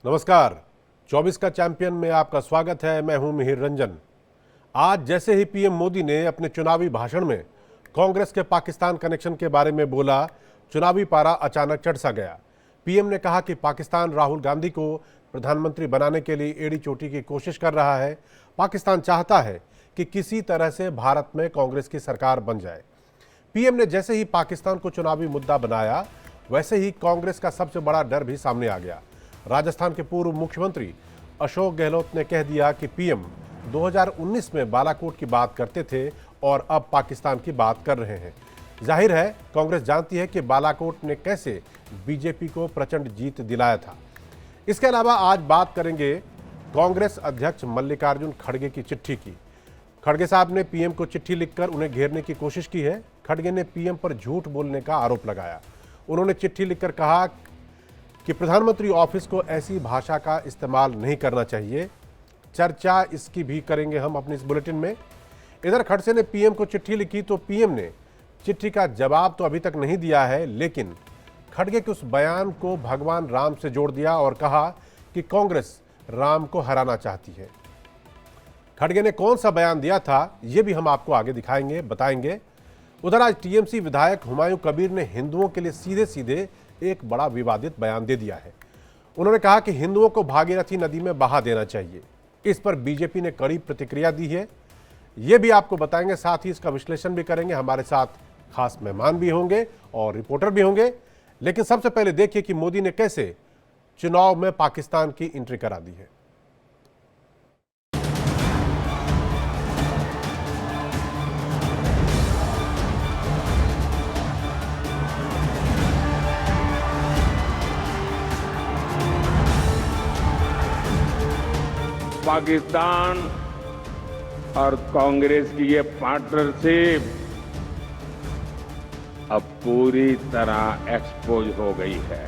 नमस्कार, 24 का चैंपियन में आपका स्वागत है। मैं हूं मिहिर रंजन। आज जैसे ही पीएम मोदी ने अपने चुनावी भाषण में कांग्रेस के पाकिस्तान कनेक्शन के बारे में बोला, चुनावी पारा अचानक चढ़ सा गया। पीएम ने कहा कि पाकिस्तान राहुल गांधी को प्रधानमंत्री बनाने के लिए एड़ी चोटी की कोशिश कर रहा है। पाकिस्तान चाहता है कि किसी तरह से भारत में कांग्रेस की सरकार बन जाए। पीएम ने जैसे ही पाकिस्तान को चुनावी मुद्दा बनाया, वैसे ही कांग्रेस का सबसे बड़ा डर भी सामने आ गया। राजस्थान के पूर्व मुख्यमंत्री अशोक गहलोत ने कह दिया कि पीएम 2019 में बालाकोट की बात करते थे और अब पाकिस्तान की बात कर रहे हैं। जाहिर है कांग्रेस जानती है कि बालाकोट ने कैसे बीजेपी को प्रचंड जीत दिलाया था। इसके अलावा आज बात करेंगे कांग्रेस अध्यक्ष मल्लिकार्जुन खड़गे की चिट्ठी की। खड़गे साहब ने पीएम को चिट्ठी लिखकर उन्हें घेरने की कोशिश की है। खड़गे ने पीएम पर झूठ बोलने का आरोप लगाया। उन्होंने चिट्ठी लिखकर कहा कि प्रधानमंत्री ऑफिस को ऐसी भाषा का इस्तेमाल नहीं करना चाहिए। चर्चा इसकी भी करेंगे हम अपने इस बुलेटिन में। इधर खड़से ने पीएम को चिट्ठी लिखी तो पीएम ने चिट्ठी का जवाब तो अभी तक नहीं दिया है, लेकिन खड़गे के उस बयान को भगवान राम से जोड़ दिया और कहा कि कांग्रेस राम को हराना चाहती है। खड़गे ने कौन सा बयान दिया था, ये भी हम आपको आगे दिखाएंगे, बताएंगे। उधर आज टीएमसी विधायक हुमायूं कबीर ने हिंदुओं के लिए सीधे सीधे एक बड़ा विवादित बयान दे दिया है। उन्होंने कहा कि हिंदुओं को भागीरथी नदी में बहा देना चाहिए। इस पर बीजेपी ने कड़ी प्रतिक्रिया दी है, ये भी आपको बताएंगे। साथ ही इसका विश्लेषण भी करेंगे। हमारे साथ खास मेहमान भी होंगे और रिपोर्टर भी होंगे। लेकिन सबसे पहले देखिए कि मोदी ने कैसे चुनाव में पाकिस्तान की एंट्री करा दी है। पाकिस्तान और कांग्रेस की ये पार्टनरशिप अब पूरी तरह एक्सपोज हो गई है।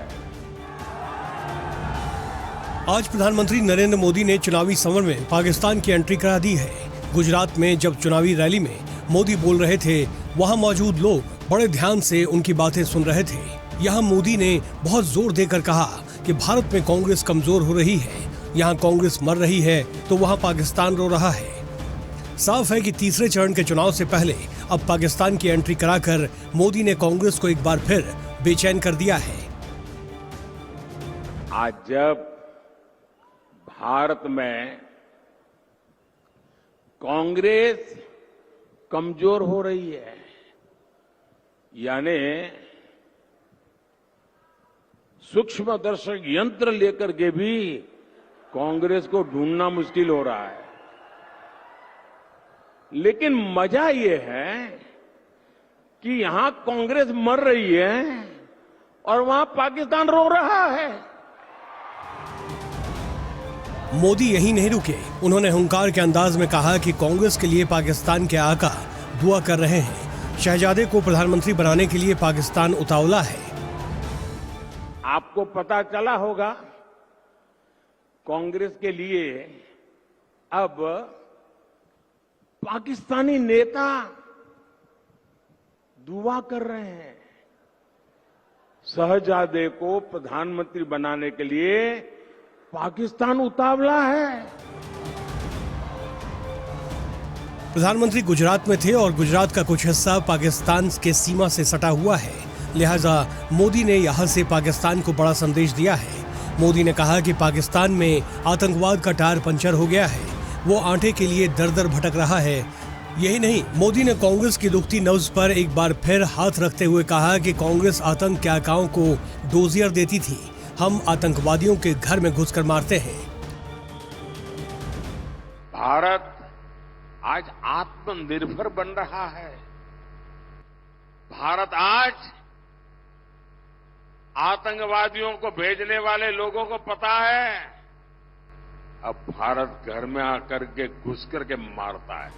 आज प्रधानमंत्री नरेंद्र मोदी ने चुनावी समर में पाकिस्तान की एंट्री करा दी है। गुजरात में जब चुनावी रैली में मोदी बोल रहे थे, वहां मौजूद लोग बड़े ध्यान से उनकी बातें सुन रहे थे। यहां मोदी ने बहुत जोर देकर कहा कि भारत में कांग्रेस कमजोर हो रही है, यहाँ कांग्रेस मर रही है तो वहाँ पाकिस्तान रो रहा है। साफ है कि तीसरे चरण के चुनाव से पहले अब पाकिस्तान की एंट्री कराकर मोदी ने कांग्रेस को एक बार फिर बेचैन कर दिया है। आज जब भारत में कांग्रेस कमजोर हो रही है, यानी सूक्ष्मदर्शक यंत्र लेकर के भी कांग्रेस को ढूंढना मुश्किल हो रहा है। लेकिन मजा यह है कि यहां कांग्रेस मर रही है और वहां पाकिस्तान रो रहा है। मोदी यहीं नहीं रुके। उन्होंने हुंकार के अंदाज में कहा कि कांग्रेस के लिए पाकिस्तान के आका दुआ कर रहे हैं। शहजादे को प्रधानमंत्री बनाने के लिए पाकिस्तान उतावला है। आपको पता चला होगा, कांग्रेस के लिए अब पाकिस्तानी नेता दुआ कर रहे हैं। शहजादे को प्रधानमंत्री बनाने के लिए पाकिस्तान उतावला है। प्रधानमंत्री गुजरात में थे और गुजरात का कुछ हिस्सा पाकिस्तान के सीमा से सटा हुआ है। लिहाजा मोदी ने यहां से पाकिस्तान को बड़ा संदेश दिया है। मोदी ने कहा कि पाकिस्तान में आतंकवाद का टायर पंचर हो गया है, वो आटे के लिए दर दर भटक रहा है। यही नहीं, मोदी ने कांग्रेस की दुखती नब्ज पर एक बार फिर हाथ रखते हुए कहा कि कांग्रेस आतंक के आकाओं को डोजियर देती थी, हम आतंकवादियों के घर में घुसकर मारते हैं। भारत आज आत्मनिर्भर बन रहा है। भारत आज आतंकवादियों को भेजने वाले लोगों को पता है, अब भारत घर में आकर के घुस करके मारता है।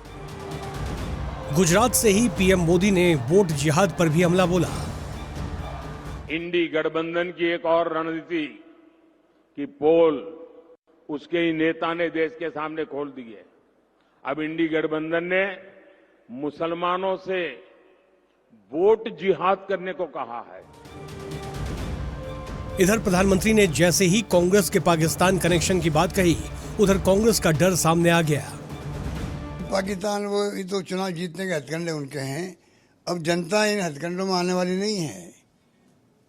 गुजरात से ही पीएम मोदी ने वोट जिहाद पर भी हमला बोला। इंडी गठबंधन की एक और रणनीति की पोल उसके ही नेता ने देश के सामने खोल दी है। अब इंडी गठबंधन ने मुसलमानों से वोट जिहाद करने को कहा है। इधर प्रधानमंत्री ने जैसे ही कांग्रेस के पाकिस्तान कनेक्शन की बात कही, उधर कांग्रेस का डर सामने आ गया। पाकिस्तान वो ये तो चुनाव जीतने के हथकंडे उनके हैं। अब जनता इन हथकंडों में आने वाली नहीं है।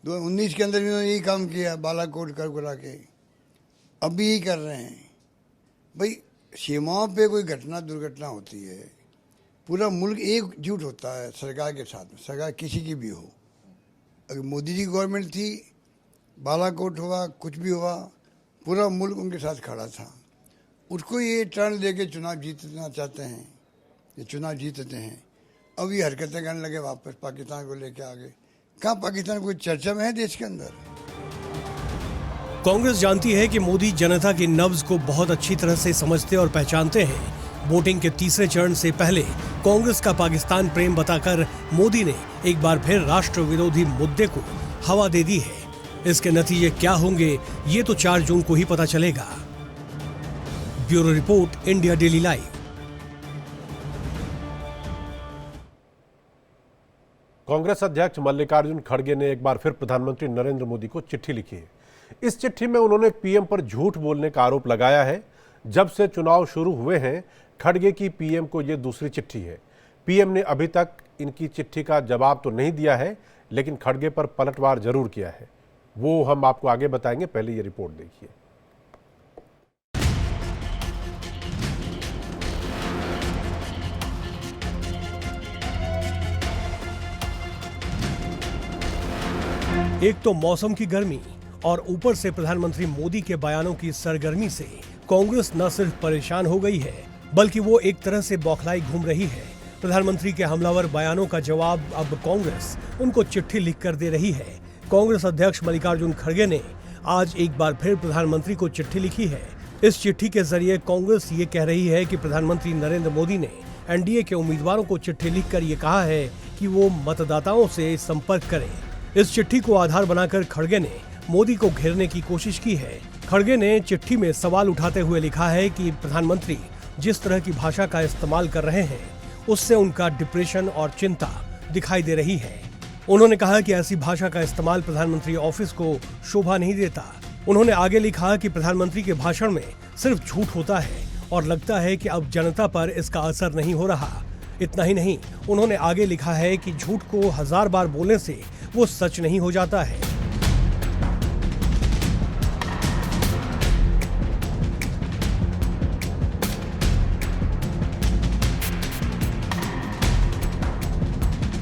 2019 के अंदर भी उन्होंने यही काम किया, बालाकोट कर गुरा के, अब भी यही कर रहे हैं। भाई सीमाओं पे कोई घटना दुर्घटना होती है, पूरा मुल्क एकजुट होता है सरकार के साथ में, सरकार किसी की भी हो। अगर मोदी जी की गवर्नमेंट थी, बालाकोट हुआ, कुछ भी हुआ, पूरा मुल्क उनके साथ खड़ा था। उसको ये टर्न लेके चुनाव जीतना चाहते हैं, ये चुनाव जीतते हैं। अब ये हरकतें करने लगे, वापस पाकिस्तान को लेके आ गए। कहाँ पाकिस्तान कोई चर्चा में है देश के अंदर? कांग्रेस जानती है कि मोदी जनता की नब्ज को बहुत अच्छी तरह से समझते और पहचानते हैं। वोटिंग के तीसरे चरण से पहले कांग्रेस का पाकिस्तान प्रेम बताकर मोदी ने एक बार फिर राष्ट्र विरोधी मुद्दे को हवा दे दी है। इसके नतीजे क्या होंगे, ये तो 4 जून को ही पता चलेगा। Bureau report, India daily live. Congress अध्यक्ष मल्लिकार्जुन खड़गे ने एक बार फिर प्रधानमंत्री नरेंद्र मोदी को चिट्ठी लिखी है। इस चिट्ठी में उन्होंने पीएम पर झूठ बोलने का आरोप लगाया है। जब से चुनाव शुरू हुए हैं, खड़गे की पीएम को यह दूसरी चिट्ठी है। पीएम ने अभी तक इनकी चिट्ठी का जवाब तो नहीं दिया है, लेकिन खड़गे पर पलटवार जरूर किया है। वो हम आपको आगे बताएंगे, पहले ये रिपोर्ट देखिए। एक तो मौसम की गर्मी और ऊपर से प्रधानमंत्री मोदी के बयानों की सरगर्मी से कांग्रेस न सिर्फ परेशान हो गई है, बल्कि वो एक तरह से बौखलाई घूम रही है। प्रधानमंत्री के हमलावर बयानों का जवाब अब कांग्रेस उनको चिट्ठी लिखकर दे रही है। कांग्रेस अध्यक्ष मल्लिकार्जुन खड़गे ने आज एक बार फिर प्रधानमंत्री को चिट्ठी लिखी है। इस चिट्ठी के जरिए कांग्रेस ये कह रही है कि प्रधानमंत्री नरेंद्र मोदी ने एनडीए के उम्मीदवारों को चिट्ठी लिखकर ये कहा है कि वो मतदाताओं से संपर्क करें। इस चिट्ठी को आधार बनाकर खड़गे ने मोदी को घेरने की कोशिश की है। खड़गे ने चिट्ठी में सवाल उठाते हुए लिखा है कि प्रधानमंत्री जिस तरह की भाषा का इस्तेमाल कर रहे हैं, उससे उनका डिप्रेशन और चिंता दिखाई दे रही है। उन्होंने कहा कि ऐसी भाषा का इस्तेमाल प्रधानमंत्री ऑफिस को शोभा नहीं देता। उन्होंने आगे लिखा कि प्रधानमंत्री के भाषण में सिर्फ झूठ होता है और लगता है कि अब जनता पर इसका असर नहीं हो रहा। इतना ही नहीं, उन्होंने आगे लिखा है कि झूठ को 1000 बार बोलने से वो सच नहीं हो जाता है।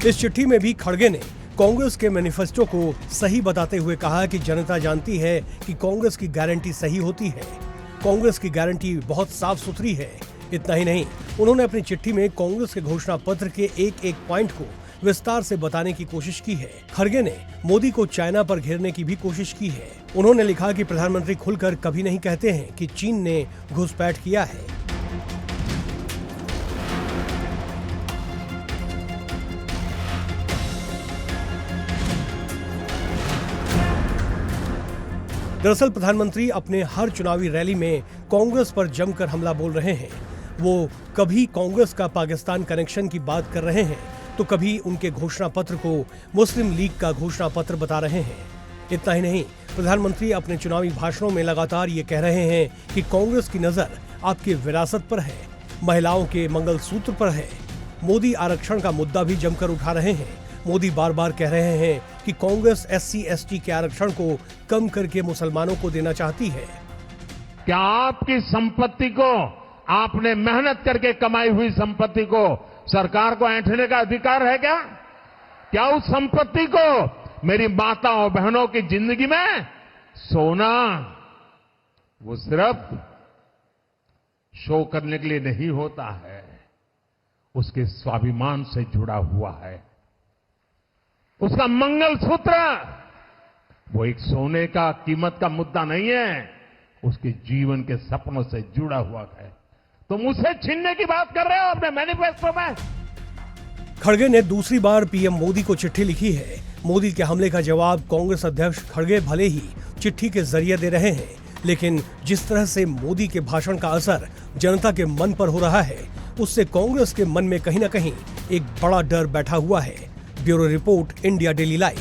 इस चिट्ठी में भी खड़गे ने कांग्रेस के मैनिफेस्टो को सही बताते हुए कहा कि जनता जानती है कि कांग्रेस की गारंटी सही होती है। कांग्रेस की गारंटी बहुत साफ सुथरी है। इतना ही नहीं, उन्होंने अपनी चिट्ठी में कांग्रेस के घोषणा पत्र के एक पॉइंट को विस्तार से बताने की कोशिश की है। खड़गे ने मोदी को चाइना पर घेरने की भी कोशिश की है। उन्होंने लिखा कि प्रधानमंत्री खुलकर कभी नहीं कहते हैं कि चीन ने घुसपैठ किया है। दरअसल प्रधानमंत्री अपने हर चुनावी रैली में कांग्रेस पर जमकर हमला बोल रहे हैं। वो कभी कांग्रेस का पाकिस्तान कनेक्शन की बात कर रहे हैं, तो कभी उनके घोषणा पत्र को मुस्लिम लीग का घोषणा पत्र बता रहे हैं। इतना ही नहीं, प्रधानमंत्री अपने चुनावी भाषणों में लगातार ये कह रहे हैं कि कांग्रेस की नजर आपकी विरासत पर है, महिलाओं के मंगलसूत्र पर है। मोदी आरक्षण का मुद्दा भी जमकर उठा रहे हैं। मोदी बार बार कह रहे हैं कि कांग्रेस SC/ST के आरक्षण को कम करके मुसलमानों को देना चाहती है। क्या आपकी संपत्ति को, आपने मेहनत करके कमाई हुई संपत्ति को सरकार को ऐंठने का अधिकार है क्या? क्या उस संपत्ति को मेरी माताओं बहनों की जिंदगी में सोना वो सिर्फ शो करने के लिए नहीं होता है, उसके स्वाभिमान से जुड़ा हुआ है। उसका मंगलसूत्र वो एक सोने का कीमत का मुद्दा नहीं है, उसके जीवन के सपनों से जुड़ा हुआ है। तुम उसे छीनने की बात कर रहे हो अपने मैनिफेस्टो में। खड़गे ने दूसरी बार पीएम मोदी को चिट्ठी लिखी है। मोदी के हमले का जवाब कांग्रेस अध्यक्ष खड़गे भले ही चिट्ठी के जरिए दे रहे हैं, लेकिन जिस तरह से मोदी के भाषण का असर जनता के मन पर हो रहा है, उससे कांग्रेस के मन में कहीं ना कहीं एक बड़ा डर बैठा हुआ है। Bureau report, India daily live.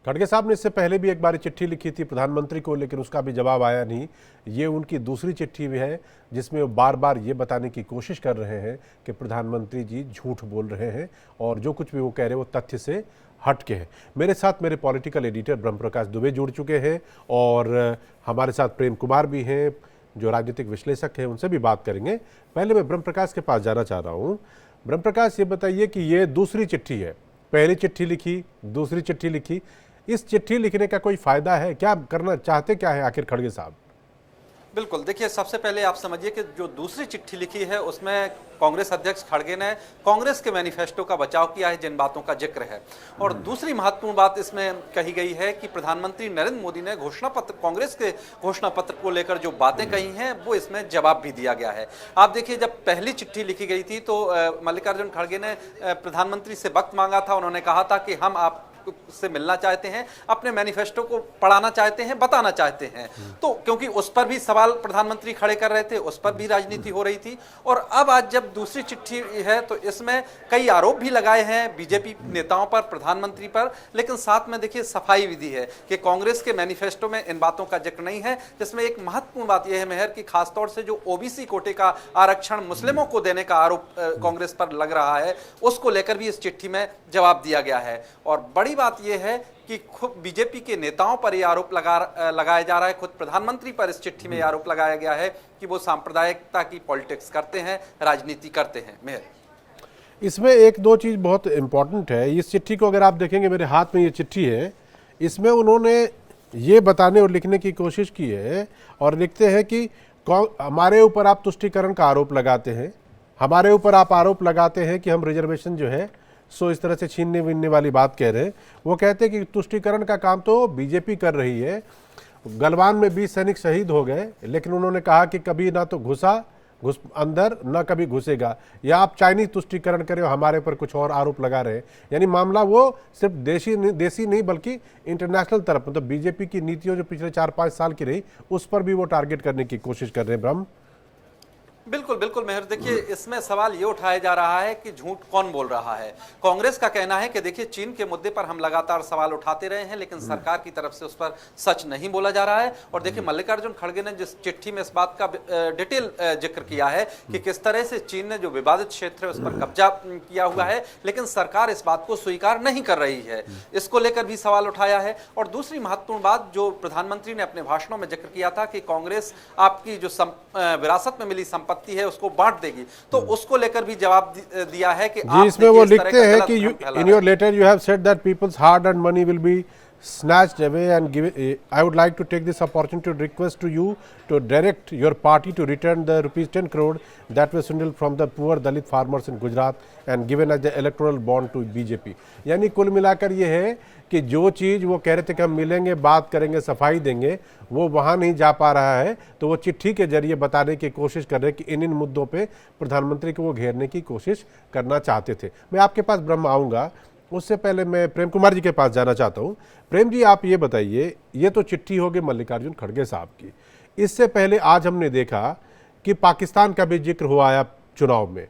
खड़गे साहब ने इससे पहले भी एक बार चिट्ठी लिखी थी प्रधानमंत्री को, लेकिन उसका भी जवाब आया नहीं। ये उनकी दूसरी चिट्ठी भी है जिसमें वो बार बार ये बताने की कोशिश कर रहे हैं कि प्रधानमंत्री जी झूठ बोल रहे हैं और जो कुछ भी वो कह रहे हैं वो तथ्य से हट के हैं। मेरे साथ मेरे पॉलिटिकल एडिटर ब्रह्म प्रकाश दुबे जुड़ चुके हैं और हमारे साथ प्रेम कुमार भी हैं जो राजनीतिक विश्लेषक हैं, उनसे भी बात करेंगे। पहले मैं ब्रह्म प्रकाश के पास जाना चाह रहा हूँ। ब्रह्म प्रकाश, ये बताइए कि ये दूसरी चिट्ठी है, पहली चिट्ठी लिखी, दूसरी चिट्ठी लिखी, इस चिट्ठी लिखने का कोई फायदा है? क्या करना चाहते क्या है आखिर खड़गे साहब? बिल्कुल, देखिए सबसे पहले आप समझिए कि जो दूसरी चिट्ठी लिखी है उसमें कांग्रेस अध्यक्ष खड़गे ने कांग्रेस के मैनिफेस्टो का बचाव किया है, जिन बातों का जिक्र है। और दूसरी महत्वपूर्ण बात इसमें कही गई है कि प्रधानमंत्री नरेंद्र मोदी ने घोषणा पत्र, कांग्रेस के घोषणा पत्र को लेकर जो बातें कही हैं वो इसमें जवाब भी दिया गया है। आप देखिए, जब पहली चिट्ठी लिखी गई थी तो मल्लिकार्जुन खड़गे ने प्रधानमंत्री से वक्त मांगा था। उन्होंने कहा था कि हम आप से मिलना चाहते हैं, अपने मैनिफेस्टो को पढ़ाना चाहते हैं, बताना चाहते हैं। तो क्योंकि उस पर भी सवाल प्रधानमंत्री खड़े कर रहे थे, उस पर भी राजनीति हो रही थी। और अब आज जब दूसरी चिट्ठी है तो इसमें कई आरोप भी लगाए हैं बीजेपी नेताओं पर, प्रधानमंत्री पर, लेकिन साथ में देखिए सफाई भी दी है कि कांग्रेस के मैनिफेस्टो में इन बातों का जिक्र नहीं है। जिसमें एक महत्वपूर्ण बात यह है मेहर कि खासतौर से जो ओबीसी कोटे का आरक्षण मुस्लिमों को देने का आरोप कांग्रेस पर लग रहा है, उसको लेकर भी इस चिट्ठी में जवाब दिया गया है। और बड़ी बात यह है कि खुद बीजेपी के नेताओं पर यह आरोप लगाया जा रहा है, खुद प्रधानमंत्री पर इस चिट्ठी में यह आरोप लगाया गया है कि वो सांप्रदायिकता की पॉलिटिक्स करते हैं, राजनीति करते हैं। मेहर, इसमें एक दो चीज़ बहुत इंपॉर्टेंट है। इस चिट्ठी को अगर आप देखेंगे, मेरे हाथ में ये चिट्ठी है, इसमें उन्होंने ये बताने और लिखने की कोशिश की है और लिखते हैं कि हमारे ऊपर आप तुष्टीकरण का आरोप लगाते हैं, हमारे ऊपर आप आरोप लगाते हैं कि हम रिजर्वेशन जो है सो इस तरह से छीनने वीनने वाली बात कह रहे हैं। वो कहते हैं कि तुष्टीकरण का काम तो बीजेपी कर रही है। गलवान में 20 सैनिक शहीद हो गए, लेकिन उन्होंने कहा कि कभी ना तो घुस अंदर, ना कभी घुसेगा, या आप चाइनीज तुष्टीकरण करें, हमारे ऊपर कुछ और आरोप लगा रहे हैं। यानी मामला वो सिर्फ देशी नहीं बल्कि इंटरनेशनल तरफ, मतलब बीजेपी की नीतियों जो पिछले 4-5 साल की रही उस पर भी वो टारगेट करने की कोशिश कर रहे हैं। ब्रह्म, बिल्कुल बिल्कुल मेहर, देखिए इसमें सवाल ये उठाया जा रहा है कि झूठ कौन बोल रहा है। कांग्रेस का कहना है कि देखिए चीन के मुद्दे पर हम लगातार सवाल उठाते रहे हैं, लेकिन सरकार की तरफ से उस पर सच नहीं बोला जा रहा है। और देखिए मल्लिकार्जुन खड़गे ने जिस चिट्ठी में इस बात का डिटेल जिक्र किया है कि किस तरह से चीन ने जो विवादित क्षेत्र है उस पर कब्जा किया हुआ है, लेकिन सरकार इस बात को स्वीकार नहीं कर रही है, इसको लेकर भी सवाल उठाया है। और दूसरी महत्वपूर्ण बात जो प्रधानमंत्री ने अपने भाषणों में जिक्र किया था कि कांग्रेस आपकी जो विरासत में मिली संपत्ति है उसको बांट देगी, तो उसको लेकर भी जवाब दिया है कि जी, इसमें वो लिखते हैं कि in your letter you have said that peoples hard earned money will be snatched away and given. I would like to take this opportunity to request to you to direct your party to return the ₹10 crore that was swindled from the poor Dalit farmers in Gujarat and given as the electoral bond to BJP. यानी कुल मिलाकर ये है कि जो चीज़ वो कह रहे थे कि हम मिलेंगे, बात करेंगे, सफाई देंगे, वो वहाँ नहीं जा पा रहा है, तो वो चिट्ठी के जरिए बताने की कोशिश कर रहे हैं कि इन मुद्दों पे प्रधानमंत्री को वो घेरने की कोशिश करना चाहते थे। मैं आपके पास ब्रह्म आऊँगा, उससे पहले मैं प्रेम कुमार जी के पास जाना चाहता हूं। प्रेम जी, आप ये बताइए, ये तो चिट्ठी होगी मल्लिकार्जुन खड़गे साहब की, इससे पहले आज हमने देखा कि पाकिस्तान का भी जिक्र हुआ आया चुनाव में।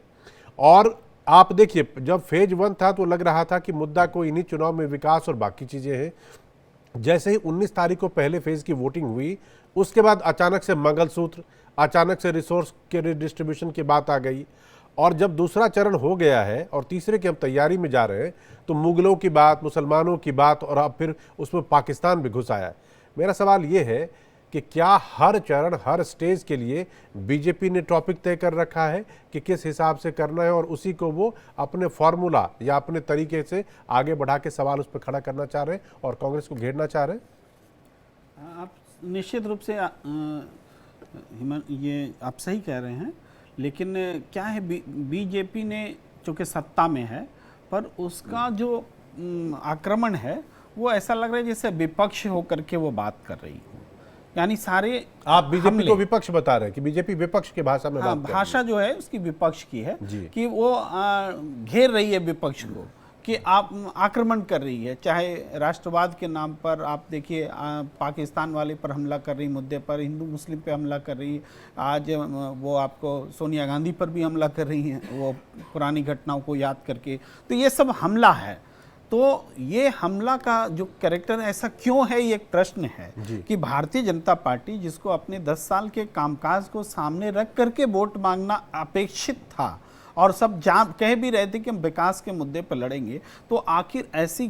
और आप देखिए, जब फेज 1 था तो लग रहा था कि मुद्दा कोई इन्हीं चुनाव में विकास और बाकी चीज़ें हैं। जैसे ही 19 तारीख को पहले फेज की वोटिंग हुई, उसके बाद अचानक से मंगलसूत्र, अचानक से रिसोर्स के रिडिस्ट्रीब्यूशन की बात आ गई। और जब दूसरा चरण हो गया है और तीसरे की हम तैयारी में जा रहे हैं, तो मुगलों की बात, मुसलमानों की बात, और अब फिर उसमें पाकिस्तान भी घुस आया है। मेरा सवाल ये है कि क्या हर चरण, हर स्टेज के लिए बीजेपी ने टॉपिक तय कर रखा है कि किस हिसाब से करना है, और उसी को वो अपने फॉर्मूला या अपने तरीके से आगे बढ़ा के सवाल उस पर खड़ा करना चाह रहे हैं और कांग्रेस को घेरना चाह रहे हैं? आप निश्चित रूप से ये आप सही कह रहे हैं, लेकिन क्या है, बीजेपी ने चूँकि सत्ता में है, पर उसका जो आक्रमण है वो ऐसा लग रहा है जैसे विपक्ष होकर के वो बात कर रही हो। यानी सारे आप बीजेपी को विपक्ष बता रहे हैं कि बीजेपी विपक्ष की भाषा में बात कर रही है। भाषा जो है उसकी विपक्ष की है कि वो घेर रही है विपक्ष को, कि आप आक्रमण कर रही है, चाहे राष्ट्रवाद के नाम पर आप देखिए पाकिस्तान वाले पर हमला कर रही, मुद्दे पर हिंदू मुस्लिम पे हमला कर रही, आज वो आपको सोनिया गांधी पर भी हमला कर रही हैं वो पुरानी घटनाओं को याद करके। तो ये सब हमला है। तो ये हमला का जो कैरेक्टर ऐसा क्यों है, ये एक प्रश्न है कि भारतीय जनता पार्टी जिसको अपने 10 साल के कामकाज को सामने रख करके वोट मांगना अपेक्षित था और सब कह भी रहे थे कि हम विकास के मुद्दे पर लड़ेंगे, तो आखिर ऐसी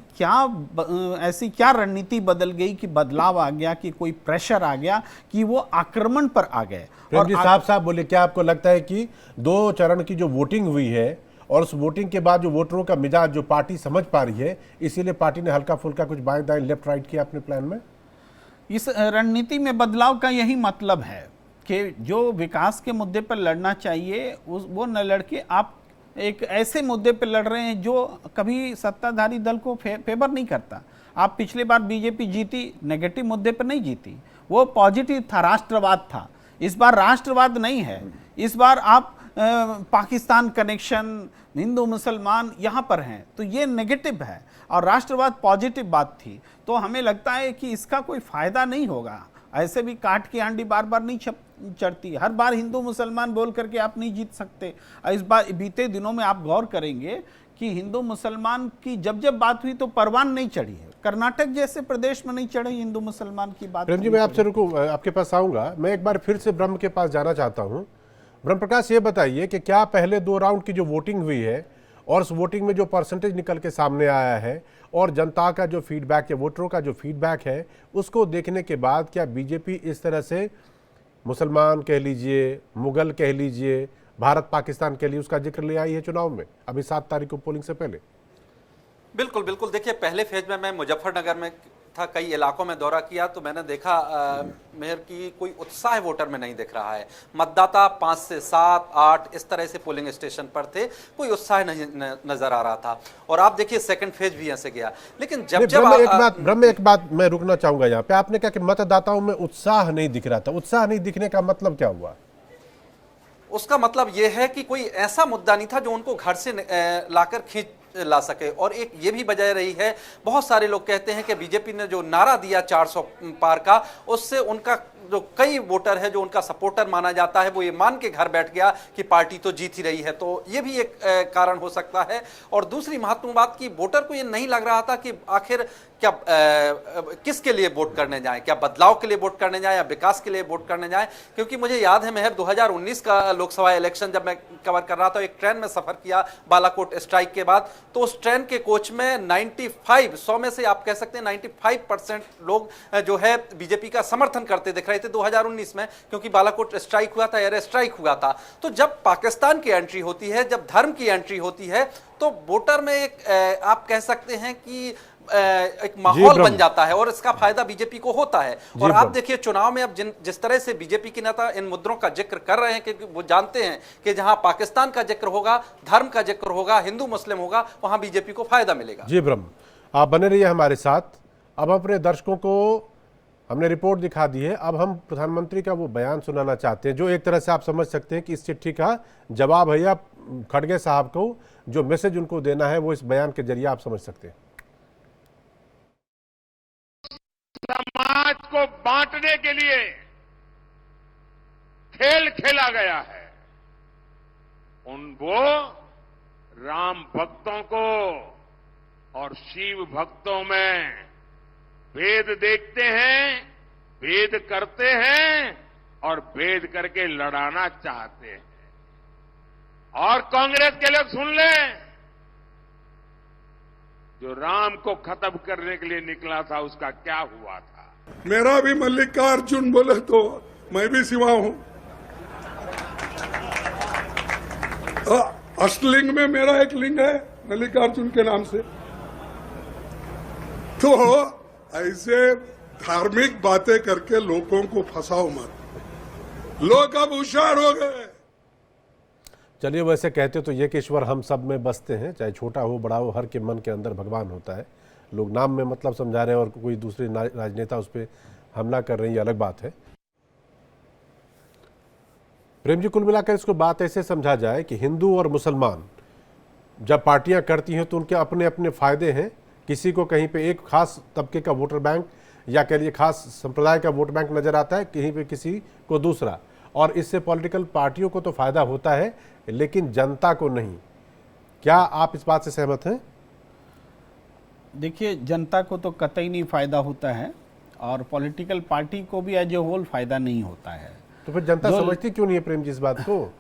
क्या रणनीति बदल गई कि बदलाव आ गया, कि कोई प्रेशर आ गया कि वो आक्रमण पर आ गए? प्रेम जी साफ बोले, क्या आपको लगता है कि 2 चरण की जो वोटिंग हुई है और उस वोटिंग के बाद जो वोटरों का मिजाज जो पार्टी समझ पा रही है, इसीलिए पार्टी ने हल्का फुल्का कुछ बाएं दाएं लेफ्ट राइट किया अपने प्लान में? इस रणनीति में बदलाव का यही मतलब है कि जो विकास के मुद्दे पर लड़ना चाहिए वो न लड़के आप एक ऐसे मुद्दे पर लड़ रहे हैं जो कभी सत्ताधारी दल को फेवर नहीं करता। आप पिछली बार बीजेपी जीती नेगेटिव मुद्दे पर नहीं जीती, वो पॉजिटिव था, राष्ट्रवाद था। इस बार राष्ट्रवाद नहीं है, इस बार आप पाकिस्तान कनेक्शन, हिंदू मुसलमान यहाँ पर हैं, तो ये नेगेटिव है और राष्ट्रवाद पॉजिटिव बात थी। तो हमें लगता है कि इसका कोई फायदा नहीं होगा। ऐसे भी काट की हांडी बार बार नहीं चढ़ती, हर बार हिंदू मुसलमान बोल करके आप नहीं जीत सकते। इस बार बीते दिनों में आप गौर करेंगे कि हिंदू मुसलमान की जब जब बात हुई तो परवान नहीं चढ़ी है। कर्नाटक जैसे प्रदेश में नहीं चढ़ी हिंदू मुसलमान की बात। प्रेम जी, मैं आपसे आपके पास आऊंगा। मैं एक बार फिर से ब्रह्म के पास जाना चाहता हूं। ब्रह्म प्रकाश, ये बताइए कि क्या पहले 2 राउंड की जो वोटिंग हुई है और उस वोटिंग में जो परसेंटेज निकल के सामने आया है और जनता का जो फीडबैक या वोटरों का जो फीडबैक है, उसको देखने के बाद क्या बीजेपी इस तरह से मुसलमान कह लीजिए, मुगल कह लीजिए, भारत पाकिस्तान के लिए उसका जिक्र ले आई है चुनाव में अभी 7 तारीख को पोलिंग से पहले? बिल्कुल बिल्कुल। देखिए, पहले फेज में मैं मुजफ्फरनगर में था, कई इलाकों में दौरा किया, तो मैंने देखा मेयर की कोई उत्साह वोटर में नहीं दिख रहा है। मतदाता 5 से 7, 8 इस तरह से पोलिंग स्टेशन पर थे, कोई उत्साह नहीं नजर आ रहा था। और आप देखिए सेकंड फेज भी ऐसे गया। लेकिन जब ब्रह्म एक बात मैं रुकना चाहूंगा यहाँ पे। आपने कहा कि मतदाताओं में उत्साह नहीं दिख रहा था, उत्साह नहीं दिखने का मतलब क्या हुआ? उसका मतलब यह है कि कोई ऐसा मुद्दा नहीं था जो उनको घर से लाकर खींच ला सके। और एक ये भी वजह रही है, बहुत सारे लोग कहते हैं कि बीजेपी ने जो नारा दिया 400 पार का, उससे उनका जो कई वोटर है जो उनका सपोर्टर माना जाता है, वो ये मान के घर बैठ गया कि पार्टी तो जीत ही रही है। तो ये भी एक कारण हो सकता है। और दूसरी महत्वपूर्ण बात कि वोटर को ये नहीं लग रहा था कि आखिर क्या किसके लिए वोट करने जाएं, क्या बदलाव के लिए वोट करने जाएं या विकास के लिए वोट करने जाएं। क्योंकि मुझे याद है, महज 2019 का लोकसभा इलेक्शन जब मैं कवर कर रहा था, एक ट्रेन में सफर किया बालाकोट स्ट्राइक के बाद, तो उस ट्रेन के कोच में 100 में से आप कह सकते हैं 95% लोग जो है बीजेपी का समर्थन करते दिख रहे थे 2019 में, क्योंकि बालाकोट स्ट्राइक हुआ था, एयर स्ट्राइक हुआ था। तो जब पाकिस्तान की एंट्री होती है, जब धर्म की एंट्री होती है, तो वोटर में एक आप कह सकते हैं कि एक माहौल बन जाता है और इसका फायदा बीजेपी को होता है। और आप देखिए चुनाव में अब जिस तरह से बीजेपी के नेता इन मुद्दों का जिक्र कर रहे हैं, क्योंकि वो जानते हैं कि जहां पाकिस्तान का जिक्र होगा, धर्म का जिक्र होगा, हिंदू मुस्लिम होगा, वहां बीजेपी को फायदा मिलेगा। जी ब्रह्म, आप बने रहिए हमारे साथ। अब अपने दर्शकों को हमने रिपोर्ट दिखा दी है, अब हम प्रधानमंत्री का वो बयान सुनाना चाहते हैं जो एक तरह से आप समझ सकते हैं कि इस चिट्ठी का जवाब है, या खड़गे साहब को जो मैसेज उनको देना है वो इस बयान के जरिए आप समझ सकते हैं। समाज को बांटने के लिए खेल खेला गया है, वो राम भक्तों को और शिव भक्तों में भेद देखते हैं, भेद करते हैं और भेद करके लड़ाना चाहते हैं। और कांग्रेस के लोग सुन लें, जो राम को खत्म करने के लिए निकला था उसका क्या हुआ था। मेरा भी मल्लिकार्जुन बोले तो मैं भी शिवा हूं। अष्टलिंग में मेरा एक लिंग है मल्लिकार्जुन के नाम से। तो ऐसे धार्मिक बातें करके लोगों को फंसाओ मत, लोग अब होशियार हो गए। चलिए, वैसे कहते तो ये कि ईश्वर हम सब में बसते हैं, चाहे छोटा हो बड़ा हो, हर के मन के अंदर भगवान होता है। लोग नाम में मतलब समझा रहे हैं और कोई दूसरे राजनेता उस पर हमला कर रहे हैं, ये अलग बात है। प्रेम जी, कुल मिलाकर इसको बात ऐसे समझा जाए कि हिंदू और मुसलमान जब पार्टियां करती हैं तो उनके अपने अपने फायदे हैं। किसी को कहीं पे एक खास तबके का वोटर बैंक या कह लिए खास संप्रदाय का वोट बैंक नजर आता है, कहीं पे किसी को दूसरा, और इससे पॉलिटिकल पार्टियों को तो फायदा होता है लेकिन जनता को नहीं। क्या आप इस बात से सहमत हैं? देखिए, जनता को तो कतई नहीं फायदा होता है और पॉलिटिकल पार्टी को भी एज ए होल फायदा नहीं होता है। तो फिर जनता समझती क्यों नहीं है प्रेम जी इस बात को?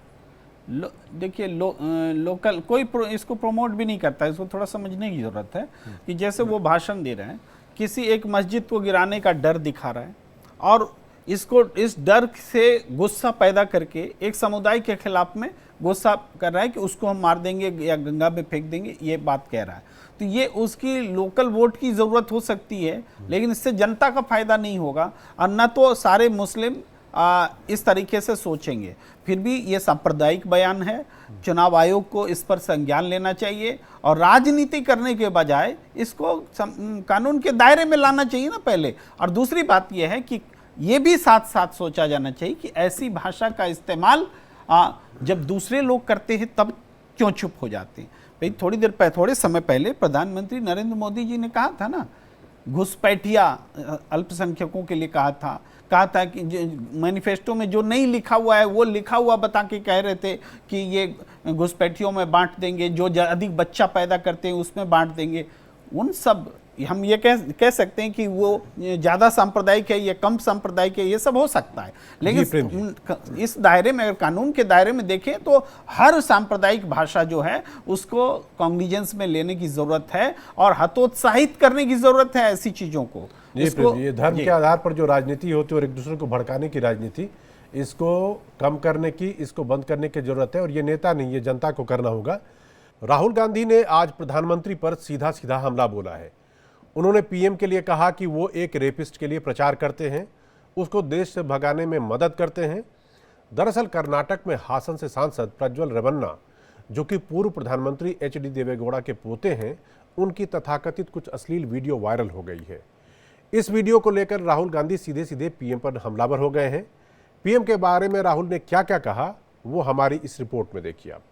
देखिए, लोकल कोई इसको प्रमोट भी नहीं करता है। इसको थोड़ा समझने की जरूरत है कि जैसे वो भाषण दे रहे हैं, किसी एक मस्जिद को गिराने का डर दिखा रहा है और इसको इस डर से गुस्सा पैदा करके एक समुदाय के खिलाफ में गुस्सा कर रहा है कि उसको हम मार देंगे या गंगा में फेंक देंगे, ये बात कह रहा है। तो ये उसकी लोकल वोट की ज़रूरत हो सकती है, लेकिन इससे जनता का फायदा नहीं होगा और न तो सारे मुस्लिम इस तरीके से सोचेंगे। फिर भी ये सांप्रदायिक बयान है, चुनाव आयोग को इस पर संज्ञान लेना चाहिए और राजनीति करने के बजाय इसको कानून के दायरे में लाना चाहिए ना पहले। और दूसरी बात यह है कि ये भी साथ साथ सोचा जाना चाहिए कि ऐसी भाषा का इस्तेमाल जब दूसरे लोग करते हैं तब क्यों चुप हो जाते हैं। भाई थोड़े समय पहले प्रधानमंत्री नरेंद्र मोदी जी ने कहा था ना, घुसपैठिया अल्पसंख्यकों के लिए कहा था कि मैनिफेस्टो में जो नहीं लिखा हुआ है वो लिखा हुआ बता के कह रहे थे कि ये घुसपैठियों में बांट देंगे, जो अधिक बच्चा पैदा करते हैं उसमें बांट देंगे। उन सब हम ये कह सकते हैं कि वो ज़्यादा सांप्रदायिक है, ये कम सांप्रदायिक है, ये सब हो सकता है, लेकिन इस दायरे में, अगर कानून के दायरे में देखें तो हर सांप्रदायिक भाषा जो है उसको कॉग्निजेंस में लेने की ज़रूरत है और हतोत्साहित करने की ज़रूरत है ऐसी चीज़ों को। ये धर्म के आधार पर जो राजनीति होती है और एक दूसरे को भड़काने की राजनीति, इसको कम करने की, इसको बंद करने की जरूरत है और ये नेता नहीं, ये जनता को करना होगा। राहुल गांधी ने आज प्रधानमंत्री पर सीधा सीधा हमला बोला है। उन्होंने पीएम के लिए कहा कि वो एक रेपिस्ट के लिए प्रचार करते हैं, उसको देश से भगाने में मदद करते हैं। दरअसल कर्नाटक में हासन से सांसद प्रज्वल रेवन्ना, जो कि पूर्व प्रधानमंत्री एचडी देवेगौड़ा के पोते हैं, उनकी तथाकथित कुछ अश्लील वीडियो वायरल हो गई है। इस वीडियो को लेकर राहुल गांधी सीधे सीधे पीएम पर हमलावर हो गए हैं। पीएम के बारे में राहुल ने क्या क्या कहा वो हमारी इस रिपोर्ट में देखिए आप।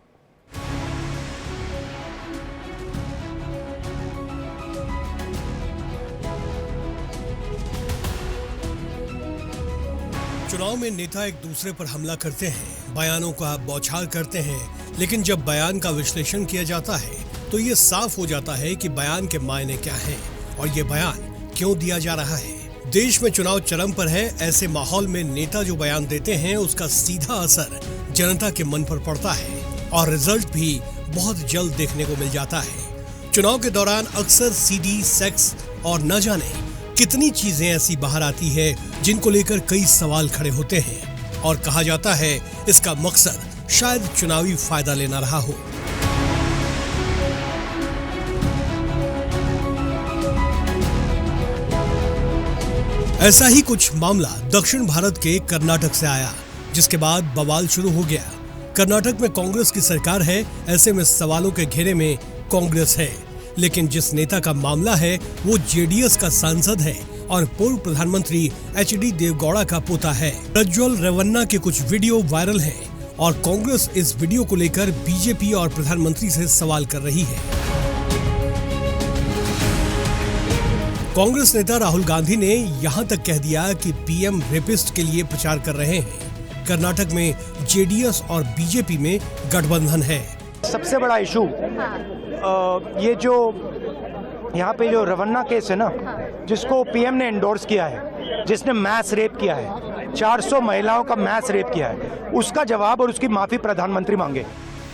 चुनाव में नेता एक दूसरे पर हमला करते हैं, बयानों का बौछार करते हैं, लेकिन जब बयान का विश्लेषण किया जाता है तो ये साफ हो जाता है कि बयान के मायने क्या हैं और ये बयान क्यों दिया जा रहा है। देश में चुनाव चरम पर है, ऐसे माहौल में नेता जो बयान देते हैं उसका सीधा असर जनता के मन पर पड़ता है और रिजल्ट भी बहुत जल्द देखने को मिल जाता है। चुनाव के दौरान अक्सर सीडी, सेक्स और न जाने कितनी चीजें ऐसी बाहर आती है जिनको लेकर कई सवाल खड़े होते हैं और कहा जाता है इसका मकसद शायद चुनावी फायदा लेना रहा हो। ऐसा ही कुछ मामला दक्षिण भारत के कर्नाटक से आया, जिसके बाद बवाल शुरू हो गया। कर्नाटक में कांग्रेस की सरकार है, ऐसे में सवालों के घेरे में कांग्रेस है, लेकिन जिस नेता का मामला है वो जेडीएस का सांसद है और पूर्व प्रधानमंत्री एचडी देवेगौड़ा का पोता है। प्रज्वल रेवन्ना के कुछ वीडियो वायरल हैं और कांग्रेस इस वीडियो को लेकर बीजेपी और प्रधानमंत्री से सवाल कर रही है। कांग्रेस नेता राहुल गांधी ने यहां तक कह दिया कि पीएम रेपिस्ट के लिए प्रचार कर रहे हैं। कर्नाटक में जेडीएस और बीजेपी में गठबंधन है। सबसे बड़ा इशू ये जो यहाँ पे जो रवन्ना केस है ना, जिसको पीएम ने एंडोर्स किया है, जिसने मैस रेप किया है, 400 महिलाओं का मैस रेप किया है, उसका जवाब और उसकी माफी प्रधानमंत्री मांगे।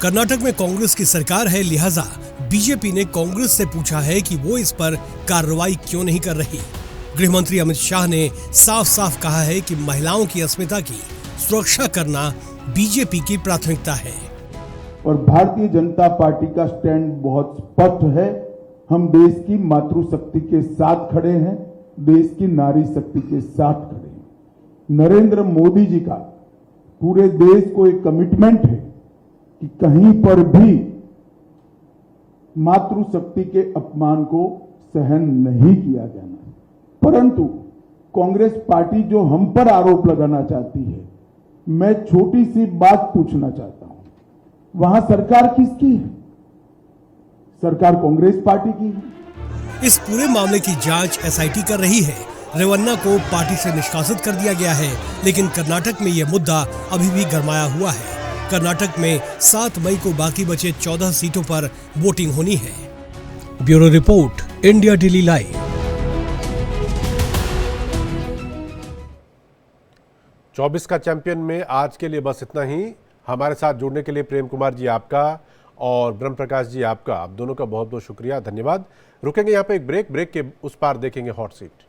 कर्नाटक में कांग्रेस की सरकार है, लिहाजा बीजेपी ने कांग्रेस से पूछा है कि वो इस पर कार्रवाई क्यों नहीं कर रही। गृह मंत्री अमित शाह ने साफ साफ कहा है कि महिलाओं की अस्मिता की सुरक्षा करना बीजेपी की प्राथमिकता है और भारतीय जनता पार्टी का स्टैंड बहुत स्पष्ट है। हम देश की मातृशक्ति के साथ खड़े हैं, देश की नारी शक्ति के साथ खड़े हैं। नरेंद्र मोदी जी का पूरे देश को एक कमिटमेंट है कि कहीं पर भी मातृशक्ति के अपमान को सहन नहीं किया जाना। परंतु कांग्रेस पार्टी जो हम पर आरोप लगाना चाहती है, मैं छोटी सी बात पूछना चाहता हूं, वहां सरकार किसकी है? सरकार कांग्रेस पार्टी की है। इस पूरे मामले की जांच एसआईटी कर रही है। रेवन्ना को पार्टी से निष्कासित कर दिया गया है, लेकिन कर्नाटक में यह मुद्दा अभी भी गरमाया हुआ है। कर्नाटक में 7 मई को बाकी बचे 14 सीटों पर वोटिंग होनी है। Bureau report, India daily live. 24 का चैंपियन में आज के लिए बस इतना ही। हमारे साथ जुड़ने के लिए प्रेम कुमार जी आपका और ब्रह्म प्रकाश जी आपका, आप दोनों का बहुत बहुत शुक्रिया, धन्यवाद। रुकेंगे यहाँ पे एक ब्रेक के उस पार देखेंगे हॉट सीट।